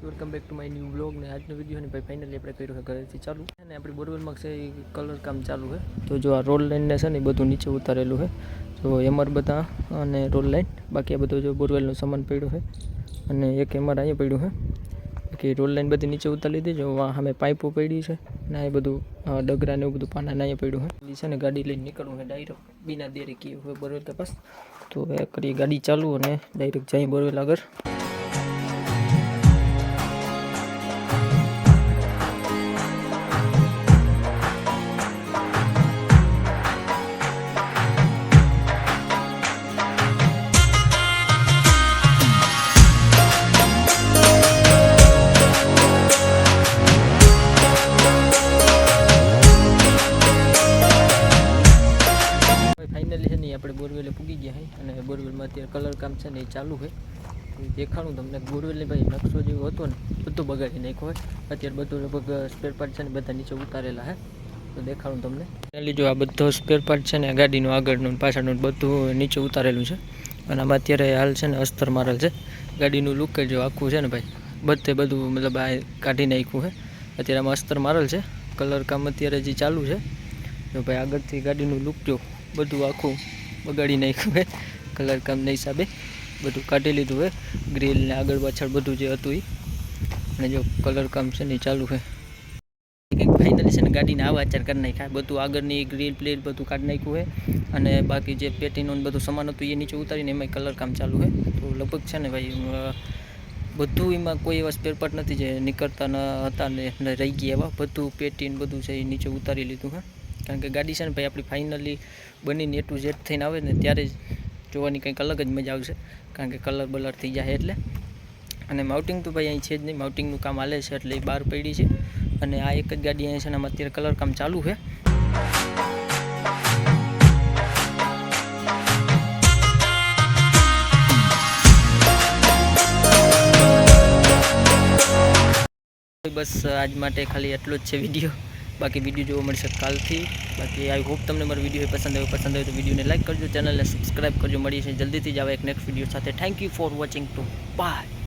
Welcome back to my new blog ને આજનો video ને ભાઈ ફાઇનલી આપણે કર્યું છે ઘરેથી ચાલુ અને આપણી બોરવેલમાં છે કલર કામ ચાલુ છે. તો જો આ રોલ લાઈન ને છે ને બધું નીચે ઉતારેલું છે. જો એમઆર બધા અને રોલ લાઈન બાકી આ બધું જો બોરવેલનું સામાન પડ્યું છે અને એક એમઆર અહીંયા પડ્યું છે. બાકી રોલ લાઈન બધી નીચે ઉતારી લીધી. જો સામે પાઇપો પડી છે ને એ બધું ડગરા ને એવું બધું પાના અહીંયા પડ્યું છે. છે ને ગાડી લઈને નીકળવું છે ડાયરેક્ટ બિના દેરી કીએ હોય બોરવેલ તપાસ. તો એ કરી ગાડી ચાલુ અને ડાયરેક્ટ જઈ બોરવેલ આગળ. ફાઇનલી છે ને આપણે બોરવેલે પૂગી ગયા છે અને બોરવેલમાં અત્યારે કલર કામ છે ને એ ચાલુ છે. દેખાડું તમને બોરવેલની ભાઈ નકશો જેવો હતો ને બધું બગાડી નાખ્યો હોય. અત્યારે બધું લગભગ સ્પેર પાર્ટ છે ને બધા નીચે ઉતારેલા છે. તો દેખાડું તમને ફાઇનલી જો આ બધો સ્પેર પાર્ટ છે ને ગાડીનું આગળનું પાછળનું બધું નીચે ઉતારેલું છે. અને આમાં અત્યારે હાલ છે ને અસ્તર મારેલ છે. ગાડીનું લુક જો આખું છે ને ભાઈ બધું મતલબ આ કાઢી નાખ્યું છે. અત્યારે આમાં અસ્તર મારેલ છે. કલર કામ અત્યારે જે ચાલુ છે. જો ભાઈ આગળથી ગાડીનું લુક જો બધું આખું બગાડી નાખ્યું છે. કલર કામના હિસાબે બધું કાઢી લીધું હોય. ગ્રીલ ને આગળ પાછળ બધું જે હતું એ અને જો કલર કામ છે ને ચાલુ છે. ફાઇનલી છે ને ગાડીને આવા આચાર કરી નાખ્યા. બધું આગળની ગ્રીલ પ્લેટ બધું કાઢી નાખ્યું છે અને બાકી જે પેટીનું બધું સામાન હતું એ નીચે ઉતારીને એમાં કલર કામ ચાલુ છે. તો લગભગ છે ને ભાઈ બધું એમાં કોઈ એવા સ્પેર પાર્ટ નથી જે નીકળતા ન હતા ને રહી ગયા એવા. બધું પેટીને બધું છે એ નીચે ઉતારી લીધું છે. કારણ કે ગાડી છે ને ભાઈ આપણી ફાઇનલી બનીને A to Z થઈને આવે ને ત્યારે જ જોવાની કંઈક અલગ જ મજા આવશે. કારણ કે કલર બલર થઈ જાય એટલે. અને માઉન્ટિંગ તો ભાઈ અહીં છે જ નહીં. માઉન્ટિંગનું કામ હાલે છે એટલે એ બહાર પડી છે. અને આ એક જ ગાડી અહીં છે ને આમાં અત્યારે કલર કામ ચાલુ છે. બસ આજ માટે ખાલી એટલો જ છે વિડીયો. બાકી વિડીયો જોવા મળશે કાલથી. બાકી આઈ હોપ તમને મારો વિડીયો પસંદ આવ્યો તો વિડીયોને લાઈક કરજો, ચેનલને સબસ્ક્રાઈબ કરજો. મળીએ છીએ જલ્દીથી જ આવે એક નેક્સ્ટ વિડીયો સાથે. Thank you for watching to by.